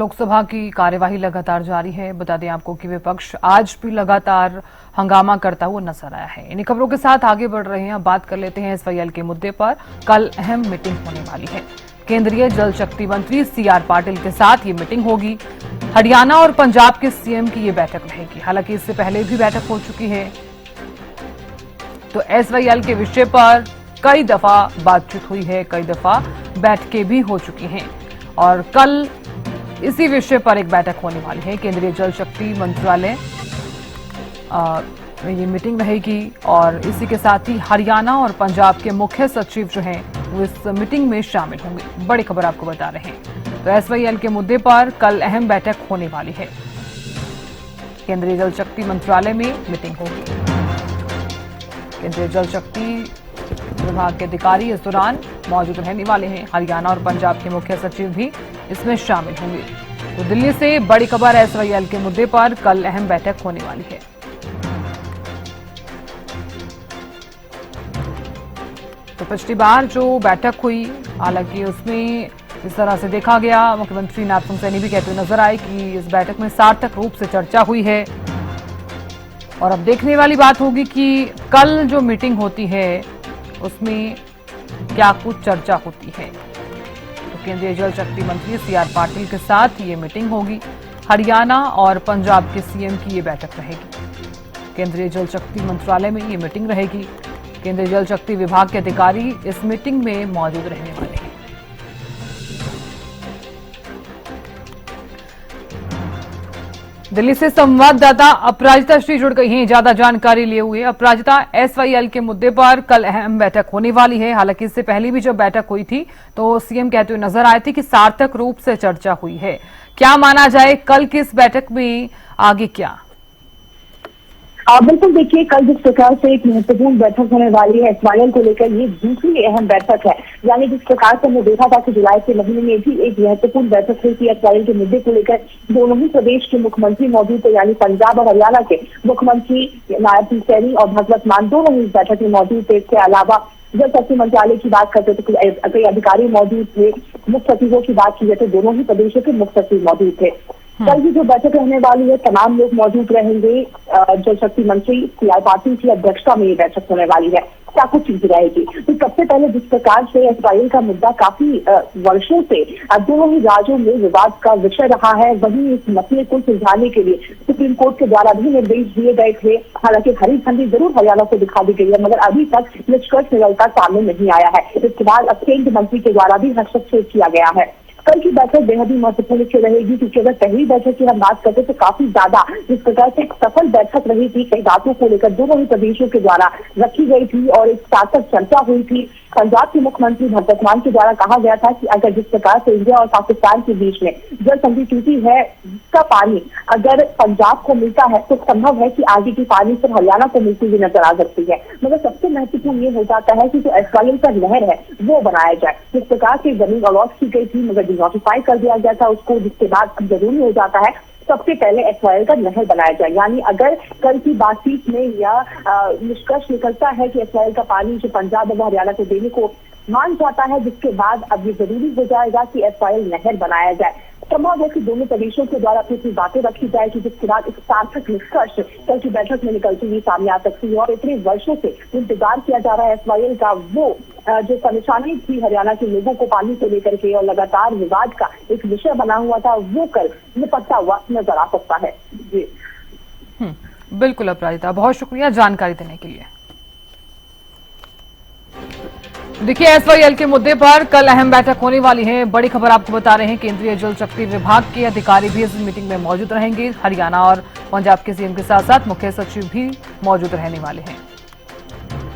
लोकसभा की कार्यवाही लगातार जारी है। बता दें आपको कि विपक्ष आज भी लगातार हंगामा करता हुआ नजर आया है। इन्हीं खबरों के साथ आगे बढ़ रहे हैं। अब बात कर लेते हैं एसवाईएल के मुद्दे पर। कल अहम मीटिंग होने वाली है। केंद्रीय जल शक्ति मंत्री सीआर पाटिल के साथ ये मीटिंग होगी। हरियाणा और पंजाब के सीएम की ये बैठक रहेगी। हालांकि इससे पहले भी बैठक हो चुकी है, तो एसवाईएल के विषय पर कई दफा बातचीत हुई है, कई दफा बैठकें भी हो चुकी हैं और कल इसी विषय पर एक बैठक होने वाली है। केंद्रीय जल शक्ति मंत्रालय में ये मीटिंग रहेगी और इसी के साथ ही हरियाणा और पंजाब के मुख्य सचिव जो हैं वो इस मीटिंग में शामिल होंगे। बड़ी खबर आपको बता रहे हैं। तो एसवाईएल के मुद्दे पर कल अहम बैठक होने वाली है। केंद्रीय जल शक्ति मंत्रालय में मीटिंग होगी। केंद्रीय जल शक्ति विभाग के अधिकारी इस दौरान मौजूद रहने वाले हैं। हरियाणा और पंजाब के मुख्य सचिव भी इसमें शामिल होंगे। तो दिल्ली से बड़ी खबर एसवाईएल के मुद्दे पर कल अहम बैठक होने वाली है। तो पिछली बार जो बैठक हुई, हालांकि उसमें इस तरह से देखा गया, मुख्यमंत्री नाथन सैनी भी कहते हुए नजर आए कि इस बैठक में सार्थक रूप से चर्चा हुई है। और अब देखने वाली बात होगी कि कल जो मीटिंग होती है उसमें क्या कुछ चर्चा होती है। तो केंद्रीय जल शक्ति मंत्री सीआर पाटिल के साथ ये मीटिंग होगी। हरियाणा और पंजाब के सीएम की ये बैठक रहेगी। केंद्रीय जल शक्ति मंत्रालय में ये मीटिंग रहेगी। केंद्रीय जल शक्ति विभाग के अधिकारी इस मीटिंग में मौजूद रहने वाले हैं। दिल्ली से संवाददाता अपराजिता श्री जुड़ गई हैं ज्यादा जानकारी लिए हुए। अपराजिता, एसवाईएल के मुद्दे पर कल अहम बैठक होने वाली है। हालांकि इससे पहले भी जब बैठक हुई थी तो सीएम कहते हुए नजर आए थे कि सार्थक रूप से चर्चा हुई है। क्या माना जाए कल की इस बैठक में आगे क्या? बिल्कुल, देखिए कल जिस प्रकार से एक महत्वपूर्ण बैठक होने वाली है एसवाईएल को लेकर, ये दूसरी अहम बैठक है। यानी जिस प्रकार से हमने देखा था कि जुलाई के महीने में भी एक महत्वपूर्ण बैठक हुई थी एसवाईएल के मुद्दे को लेकर। दोनों ही प्रदेश के मुख्यमंत्री मौजूद थे, यानी पंजाब और हरियाणा के मुख्यमंत्री नायब सैनी और भगवत मान दोनों ही इस बैठक में मौजूद थे। इसके अलावा जल शक्ति मंत्रालय की बात करते तो कई अधिकारी मौजूद थे। मुख्य सचिवों की बात की जाए तो दोनों ही प्रदेशों के मुख्य सचिव मौजूद थे। कल की जो बैठक रहने वाली है, तमाम लोग मौजूद रहेंगे। जल शक्ति मंत्री सीआर पाटिल की अध्यक्षता में ये बैठक होने वाली है। क्या कुछ चीजें रहेगी? तो सबसे पहले जिस प्रकार से एसवाईएल का मुद्दा काफी वर्षों से दोनों ही राज्यों में विवाद का विषय रहा है, वहीं इस मसले को सुलझाने के लिए सुप्रीम कोर्ट के द्वारा भी निर्देश दिए गए थे। हालांकि हरी झंडी जरूर हरियाणा को दिखा दी गई है, मगर अभी तक निष्कर्ष निकलता सामने नहीं आया है। इसके बाद अब केंद्रीय मंत्री के द्वारा भी हस्तक्षेप किया गया है। कल की बैठक बेहद ही महत्वपूर्ण रहेगी, क्योंकि अगर पहली बैठक की हम बात करते तो काफी ज्यादा जिस प्रकार से एक सफल बैठक रही थी, कई बातों को लेकर दोनों ही प्रदेशों के द्वारा रखी गई थी और एक सार्थक चर्चा हुई थी। पंजाब के मुख्यमंत्री भगवत मान के द्वारा कहा गया था कि अगर जिस प्रकार से इंडिया और पाकिस्तान के बीच में जल संधि टूटी है, उसका पानी अगर पंजाब को मिलता है तो संभव है कि आगे की पानी सिर्फ हरियाणा को मिलती हुई नजर आ सकती है। मगर सबसे महत्वपूर्ण ये हो जाता है कि जो एसवाईएल का नहर है वो बनाया जाए। जिस प्रकार से जमीन अलॉट की गई थी मगर डिनोटिफाई कर दिया गया था उसको, जिसके बाद अब जरूरी हो जाता है सबसे पहले एसवाईएल का नहर बनाया जाए। यानी अगर कल की बातचीत में या निष्कर्ष निकलता है कि एसवाईएल का पानी जो पंजाब और हरियाणा को देने को मान जाता है, जिसके बाद अब ये जरूरी हो जाएगा कि एसवाईएल नहर बनाया जाए। संभव है कि दोनों प्रदेशों के द्वारा अपनी बातें रखी जाए कि जिसके बाद एक सार्थक निष्कर्ष कल की बैठक में निकलती हुई सामने आ सकती है। और इतने वर्षों से इंतजार किया जा रहा है एसवाईएल का, वो जो परेशानी थी हरियाणा के लोगों को पानी को लेकर के और लगातार विवाद का एक विषय बना हुआ था, वो कल निपटता हुआ नजर आ सकता है। जी बिल्कुल अपराजिता, बहुत शुक्रिया जानकारी देने के लिए। देखिए एसवाईएल के मुद्दे पर कल अहम बैठक होने वाली है। बड़ी खबर आपको बता रहे हैं, केंद्रीय जल शक्ति विभाग के अधिकारी भी इस मीटिंग में मौजूद रहेंगे। हरियाणा और पंजाब के सीएम के साथ साथ मुख्य सचिव भी मौजूद रहने वाले हैं।